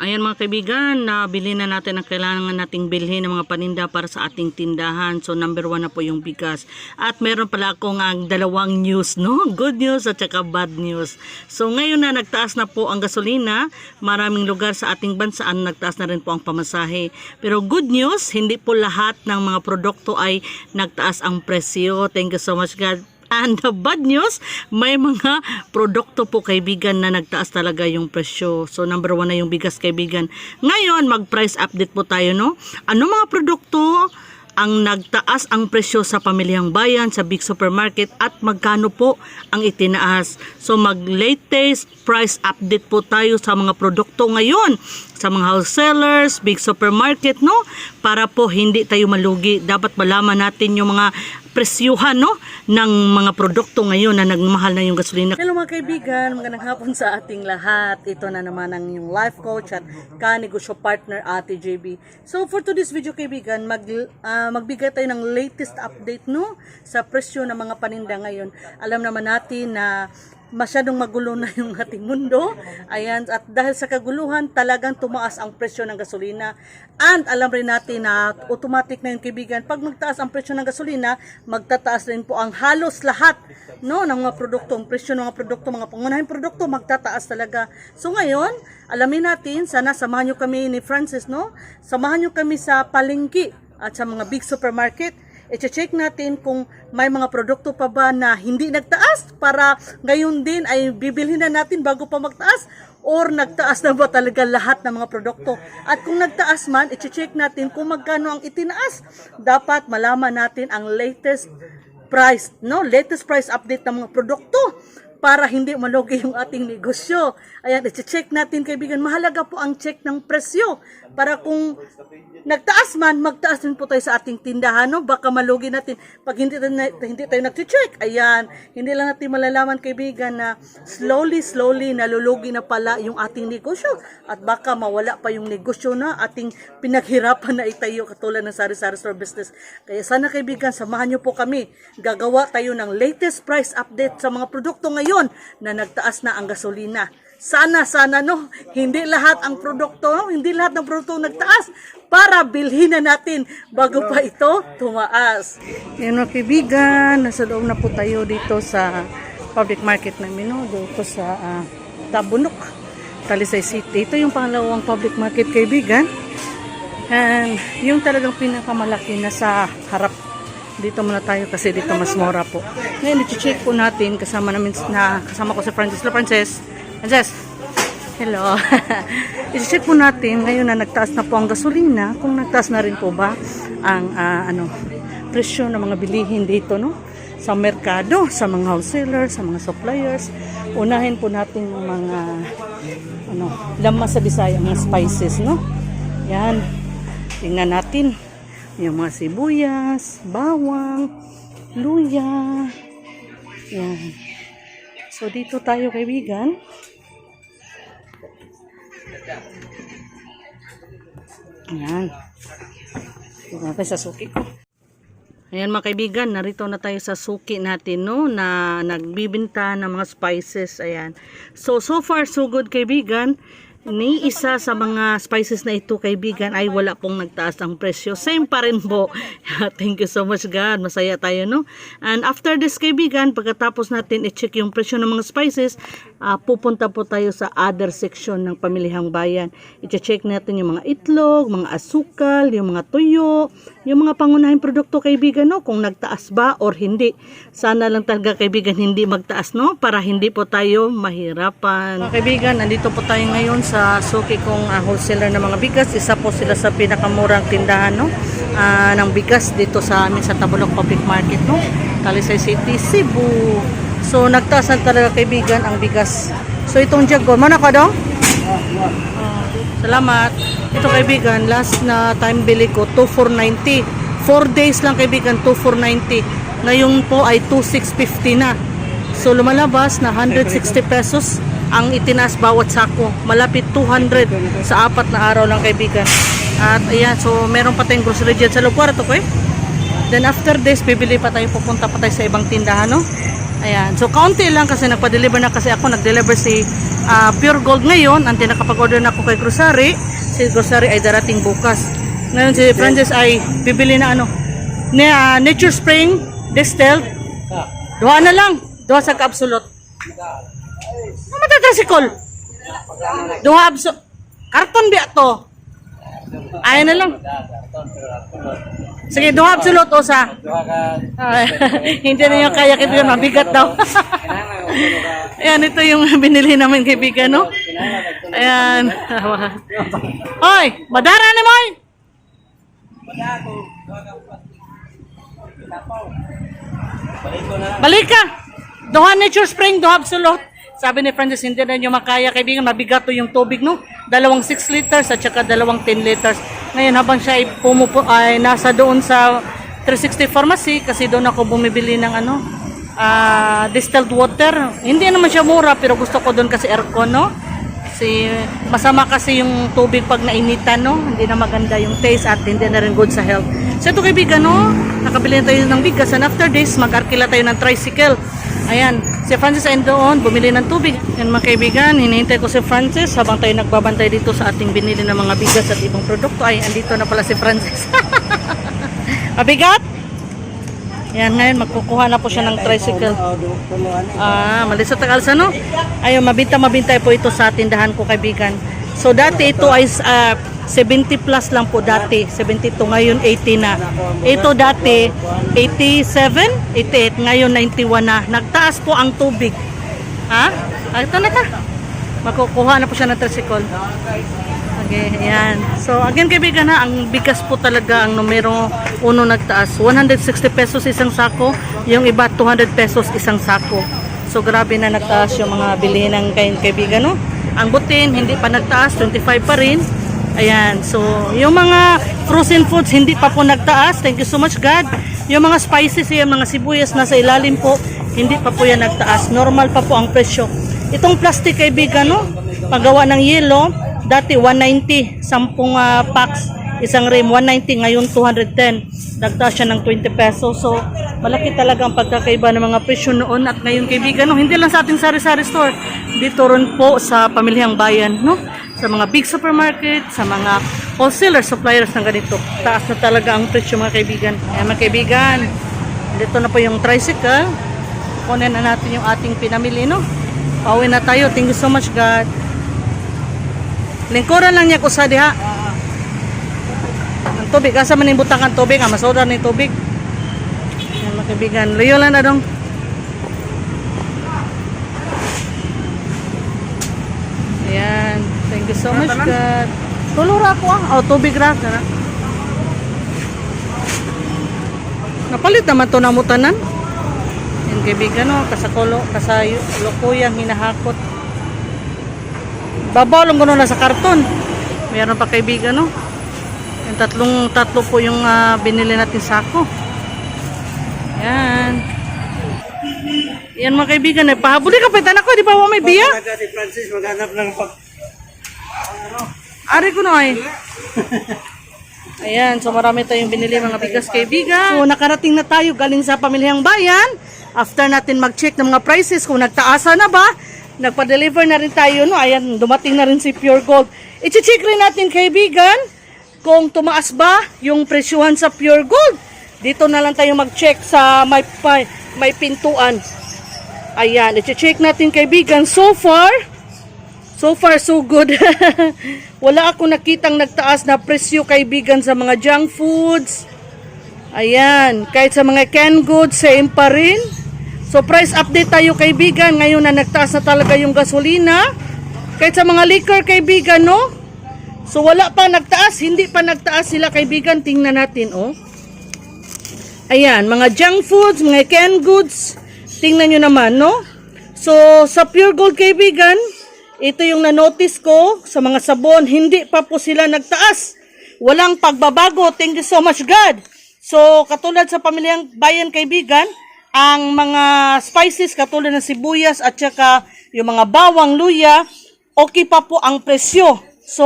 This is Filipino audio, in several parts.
Ayan mga kaibigan, nabili na natin ang kailangan nating bilhin ng mga paninda para sa ating tindahan. So number 1 na po yung bigas. At meron pala akong dalawang news, no? Good news at saka bad news. So ngayon na nagtaas na po ang gasolina, maraming lugar sa ating bansa nagtaas na rin po ang pamasahe. Pero good news, hindi po lahat ng mga produkto ay nagtaas ang presyo. Thank you so much God. And the bad news, may mga produkto po kaibigan na nagtaas talaga yung presyo. So number 1 na yung bigas kaibigan. Ngayon mag-price update po tayo, no? Ano mga produkto ang nagtaas ang presyo sa pamilihang bayan, sa big supermarket at magkano po ang itinaas. So mag-latest price update po tayo sa mga produkto ngayon sa mga wholesalers, big supermarket, no? Para po hindi tayo malugi. Dapat malaman natin yung mga presyuhan, no, ng mga produkto ngayon na nagmahal na yung gasolina. Hello mga kaibigan, magandang hapon sa ating lahat. Ito na naman ang yung life coach at kanegosyo partner Ate JB. So for today's video kaibigan, magbigay tayo ng latest update, no, sa presyo ng mga paninda ngayon. Alam naman natin na masyadong magulo na yung ating mundo. Ayan, at dahil sa kaguluhan, talagang tumaas ang presyo ng gasolina. And alam rin natin na automatic na yung kaibigan, pag magtaas ang presyo ng gasolina, magtataas rin po ang halos lahat, no, ng mga produkto. Ang presyo ng mga produkto, mga pangunahing produkto, magtataas talaga. So ngayon, alamin natin, sana samahan nyo kami ni Francis, no? Samahan nyo kami sa palengke at sa mga big supermarket. I-check natin kung may mga produkto pa ba na hindi nagtaas para ngayon din ay bibilhin na natin bago pa magtaas or nagtaas na ba talaga lahat ng mga produkto. At kung nagtaas man, i-check natin kung magkano ang itinaas. Dapat malaman natin ang latest price, no? Latest price update ng mga produkto para hindi malugi yung ating negosyo. Ayan, i-check natin kaibigan. Mahalaga po ang check ng presyo para kung nagtaas man, magtaas din po tayo sa ating tindahan, no? Baka malugi natin pag hindi tayo nag-check. Ayan, hindi lang natin malalaman kaibigan na slowly nalulugi na pala yung ating negosyo at baka mawala pa yung negosyo na ating pinaghirapan na itayo katulad ng sari-sari store business. Kaya sana kaibigan, samahan nyo po kami. Gagawa tayo ng latest price update sa mga produkto ngayon na nagtaas na ang gasolina. Sana, no? Hindi lahat ang produkto, no? Hindi lahat ng produkto nagtaas para bilhin na natin bago pa ito tumaas. Yan mga kaibigan, nasa loob na po tayo dito sa public market namin, no? Dito sa Tabunok, Talisay City. Ito yung pangalawang public market kaibigan. And yung talagang pinakamalaki na sa harap. Dito muna tayo kasi dito mas mura po. Ngayon, i-check po natin kasama ko si Francis. Hello, Francis. Hello. I-check po natin ngayon na nagtaas na po ang gasolina, kung nagtaas na rin po ba ang presyo ng mga bilihin dito, no? Sa merkado, sa mga wholesalers, sa mga suppliers. Unahin po natin yung mga lamas sa Bisaya, mga spices, no? Yan. Tingnan natin yung mga sibuyas, bawang, luya. Yan. So dito tayo kaibigan. Ayan. Ito natin sa suki ko. Ayan mga kaibigan, narito na tayo sa suki natin, no, na nagbibinta ng mga spices. Ayan. So far so good kaibigan. Ni isa sa mga spices na ito kaibigan ay wala pong nagtaas ang presyo. Same pa rin po. Thank you so much God. Masaya tayo, no? And after this kaibigan, pagkatapos natin i-check yung presyo ng mga spices, pupunta po tayo sa other section ng pamilihang bayan. I-check natin yung mga itlog, mga asukal, yung mga tuyo, yung mga pangunahing produkto kaibigan, no? Kung nagtaas ba or hindi. Sana lang talaga kaibigan hindi magtaas, no? Para hindi po tayo mahirapan. Mga kaibigan, nandito po tayo ngayon sa suki kong wholesaler ng mga bigas. Isa po sila sa pinakamurang tindahan, no? Ng bigas dito sa amin sa Tabunok Public Market, no? Talisay City, Cebu. So nagtaas na talaga kaibigan ang bigas. So itong jug ko, mana ka daw? Salamat. Ito kaibigan, last na time bili ko 2,490. 4 days lang kaibigan, 2,490. Ngayon po ay 2,650 na. So lumalabas na 160 pesos ang itinaas bawat sako. Malapit 200 sa 4 na araw lang kaibigan. At ayan, so meron pa tayong grocery dyan sa lugar ito ko eh. Then after this, bibili pa tayo, pupunta pa tayo sa ibang tindahan, no? Ayan. So, kaunti lang kasi nagpa-deliver na kasi ako. Nag-deliver si Pure Gold ngayon. Ang nakapag-order na ako kay Grocery. Si Grocery ay darating bukas. Ngayon si Francis ay bibili na Nature Spring Distilled. Duha na lang. Duha sa Absolute. Matatrasikol. Duha Absolute. Karton biya to. Ayan na lang. Sige, duha Absolute o sa. Hindi na yung kaya kaibigan. Mabigat daw. Ayan, ito yung binili namin kaibigan, no? Ayan. Hoy, madara ni Moy! Balik ka! Duha Nature Spring, duha Absolute. Sabi ni Francis, hindi na nyo makaya kaibigan, mabigat to yung tubig, no? 2 6 liters at saka 2 10 liters. Ngayon habang siya ay nasa doon sa 360 Pharmacy, kasi doon ako bumibili ng distilled water. Hindi naman siya mura, pero gusto ko doon kasi aircon, no? Kasi masama kasi yung tubig pag nainitan, no? Hindi na maganda yung taste at hindi na rin good sa health. So ito kaibigan, no? Nakabili na tayo ng bigas and after this, mag-arkila tayo ng tricycle. Ayan, si Francis ay doon, bumili ng tubig. Yan mga kaibigan, hinihintay ko si Francis habang tayo nagbabantay dito sa ating binili ng mga bigas at ibang produkto. Ay, andito na pala si Francis. Mabigat? Yan, ngayon magkukuha na po siya ng tricycle. Mali sa Tagalsa, no? Ayun, mabinta po ito sa tindahan ko kaibigan. So dati ito ay 70 plus lang po dati, 72, ngayon 80 na. Ito dati 87, 88, ngayon 91 na. Nagtaas po ang tubig. Ha? Ito na ta. Makukuha na po siya ng tricycle. Okay, ayan. So again kaibigan ha, ang bigas po talaga ang numero 1 nagtaas. 160 pesos isang sako, yung iba 200 pesos isang sako. So grabe na nagtaas yung mga bilihin ng kaibigan, no? Ang butin hindi pa nagtaas, 25 pa rin. Ayan, so yung mga frozen foods hindi pa po nagtaas. Thank you so much God. Yung mga spices, yung mga sibuyas nasa ilalim po, hindi pa po yan nagtaas. Normal pa po ang presyo. Itong plastic kaibigan, no? Paggawa ng yelo, dati 190, 10 packs, isang rim, 190, ngayon 210. Nagtaas siya ng 20 pesos. So malaki talaga ang pagkakaiba ng mga presyo noon at ngayon kaibigan, no? Hindi lang sa ating sari-sari store, dito rin po sa Pamilyang Bayan, no? Sa mga big supermarket, sa mga wholesaler, suppliers ng ganito. Taas na talaga ang presyo mga kaibigan. Ayan mga kaibigan, dito na po yung tricycle. Kunin na natin yung ating pinamili, no? Pauwi na tayo. Thank you so much God. Lingkuran lang niya ko sa diha. Ang tubig, asa man yung butang ang tubig, masoda na yung tubig. Ayan mga kaibigan, layo lang na dong. Ayan. Thank you so much, God. Tulura ko tubig ra. Napalit naman to na mutanan. Yan kaibigan, no? Kasayukuyang hinahakot. Babaw lang gano'n na sa karton. Mayroon pa kaibigan, no? Yung tatlo po yung binili natin sako. Yan. Yan mga kaibigan, pahabuli ka pa itan ako, di ba may biya? Si Francis maghanap ng Ari ko na ay. Ayan, so marami tayong binili mga bigas kaibigan. So nakarating na tayo galing sa Pamilyang Bayan. After natin mag-check ng mga prices kung nagtaasa na ba, nagpa-deliver na rin tayo, no? Ayan, dumating na rin si Pure Gold. I-check rin natin kaibigan kung tumaas ba yung presyuhan sa Pure Gold. Dito na lang tayo mag-check sa may pintuan. Ayan, i-check natin kaibigan. So far so good. Wala ako nakitang nagtaas na presyo kaibigan sa mga junk foods. Ayan, kahit sa mga canned goods, same pa rin. So price update tayo kaibigan. Ngayon na nagtaas na talaga yung gasolina. Kahit sa mga liquor kaibigan, no? So wala pa nagtaas, hindi pa nagtaas sila kaibigan. Tingnan natin, oh. Ayan, mga junk foods, mga canned goods. Tingnan nyo naman, no? So sa Pure Gold kaibigan, ito yung na-notice ko sa mga sabon, hindi pa po sila nagtaas. Walang pagbabago. Thank you so much God. So katulad sa Pamilyang Bayan kaibigan, ang mga spices katulad ng sibuyas at saka yung mga bawang, luya, okay pa po ang presyo. So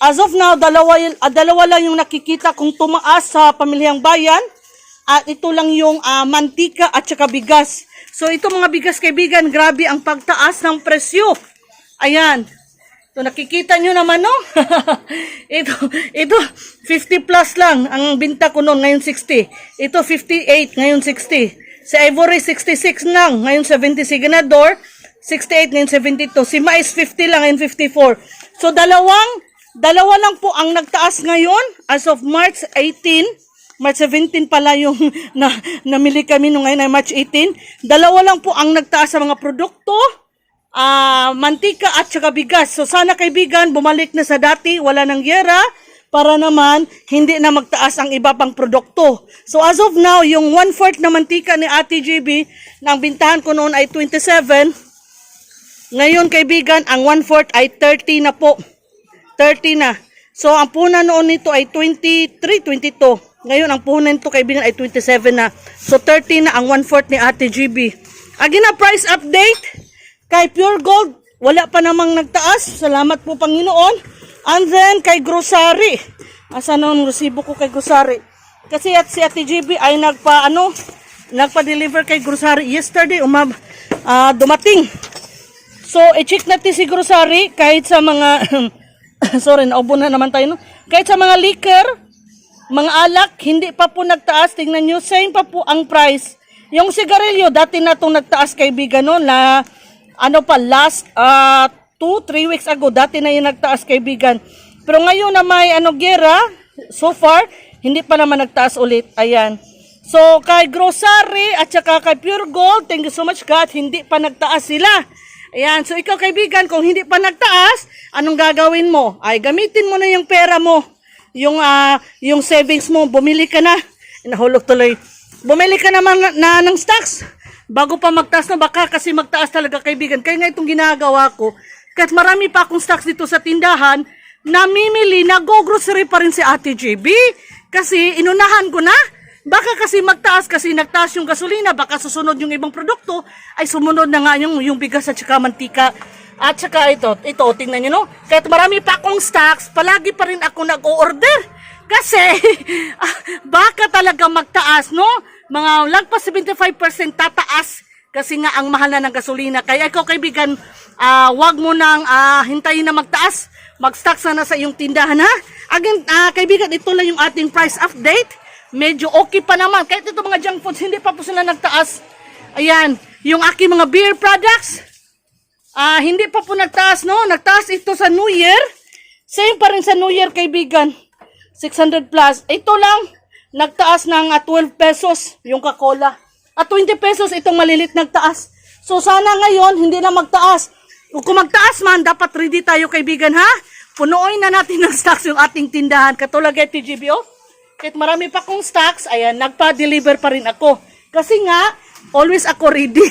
as of now, dalawa lang yung nakikita kung tumaas sa Pamilyang Bayan. At ito lang yung mantika at saka bigas. So ito mga bigas kaibigan, grabe ang pagtaas ng presyo. Ayan. So nakikita nyo naman no? ito 50 plus lang ang binta ko noon, ngayon 60. Ito 58, ngayon 60. Si Ivory 66 lang, ngayon 70. Si Ganador 68, ngayon 72. Si Mais 50 lang, ngayon 54. So dalawa lang po ang nagtaas ngayon as of March 18. March 17 pala yung namili kami nung ngayon ay March 18. Dalawa lang po ang nagtaas sa mga produkto. Mantika at saka bigas. So sana kaibigan, bumalik na sa dati, wala nang gyera, para naman hindi na magtaas ang iba pang produkto. So as of now, yung 1/4 na mantika ni Ate GB, na ang bintahan ko noon ay 27. Ngayon kaibigan, ang 1/4 ay 30 na po. 30 na. So ang punan noon nito ay 23, 22. Ngayon ang punan nito kaibigan ay 27 na. So 30 na ang 1/4 ni Ate GB. Again na price update. Kay Pure Gold, wala pa namang nagtaas. Salamat po Panginoon. And then, kay Grocery. Asa na ang resibo ko kay Grocery? Kasi si Ate GB ay nagpa-deliver kay Grocery. Yesterday, dumating. So, i-check natin si Grocery kahit sa mga, sorry, naubo na naman tayo, no? Kahit sa mga liquor, mga alak, hindi pa po nagtaas. Tingnan nyo, same pa po ang price. Yung sigarilyo, dati na itong nagtaas kaibigan no, na last 2-3 weeks ago, dati na yung nagtaas kaibigan. Pero ngayon na may gyera, so far, hindi pa naman nagtaas ulit. Ayan. So, kay Grocery at saka kay Pure Gold, thank you so much God, hindi pa nagtaas sila. Ayan. So, ikaw kaibigan, kung hindi pa nagtaas, anong gagawin mo? Ay, gamitin mo na yung pera mo. Yung savings mo, bumili ka na. Nahulog tuloy. Bumili ka naman na ng stocks. Bago pa magtaas na, baka kasi magtaas talaga kaibigan. Kaya nga itong ginagawa ko, kahit marami pa akong stocks dito sa tindahan, namimili, nag-grocery pa rin si Ate GB. Kasi inunahan ko na. Baka kasi magtaas, kasi nagtaas yung gasolina, baka susunod yung ibang produkto, ay sumunod na nga yung bigas at saka mantika. At saka ito, tingnan nyo no. Kahit marami pa akong stocks, palagi pa rin ako nag-o-order. Kasi, baka talaga magtaas, no? Mga lagpas 75% tataas kasi nga ang mahal na ng gasolina. Kaya ikaw kaibigan, wag mo nang hintayin na magtaas. Mag-stocks na sa iyong tindahan ha. Again, kaibigan, ito lang yung ating price update. Medyo okay pa naman. Kahit ito mga junk foods, hindi pa po sila nagtaas. Ayan, yung aking mga beer products, hindi pa po nagtaas, no? Nagtaas ito sa New Year. Same pa rin sa New Year, kaibigan. 600 plus. Ito lang, nagtaas ng 12 pesos yung Coca-Cola. At 20 pesos itong malilit nagtaas. So sana ngayon hindi na magtaas. Kung magtaas man, dapat ready tayo kaibigan ha. Punuoy na natin ng stocks yung ating tindahan. Katulad kay TGBO. Kahit marami pa kong stocks, ayan, nagpa-deliver pa rin ako. Kasi nga, always ako ready.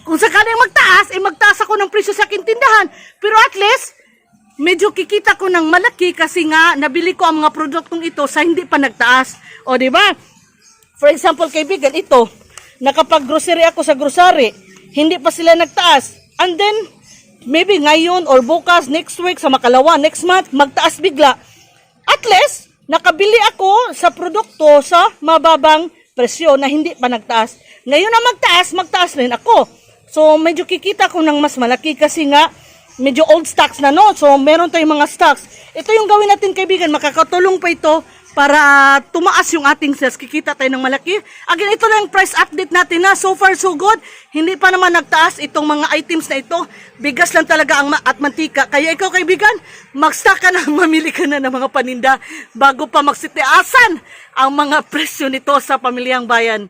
Kung sakaling magtaas, magtaas ako ng presyo sa aking tindahan. Pero at least, medyo kikita ko ng malaki kasi nga nabili ko ang mga produktong ito sa hindi pa nagtaas. O di ba? For example, kaibigan, ito, nakapag-grocery ako sa grocery, hindi pa sila nagtaas. And then, maybe ngayon or bukas, next week, sa makalawa, next month, magtaas bigla. At least, nakabili ako sa produkto sa mababang presyo na hindi pa nagtaas. Ngayon na magtaas rin ako. So, medyo kikita ko ng mas malaki kasi nga, medyo old stocks na no. So, meron tayong mga stocks. Ito yung gawin natin kaibigan. Makakatulong pa ito para tumaas yung ating sales. Kikita tayo ng malaki. Again, ito lang yung price update natin na. So far, so good. Hindi pa naman nagtaas itong mga items na ito. Bigas lang talaga at mantika. Kaya ikaw kaibigan, mag-stock ka na, mamili ka na ng mga paninda bago pa magsitiasan ang mga presyo nito sa Pamilyang Bayan.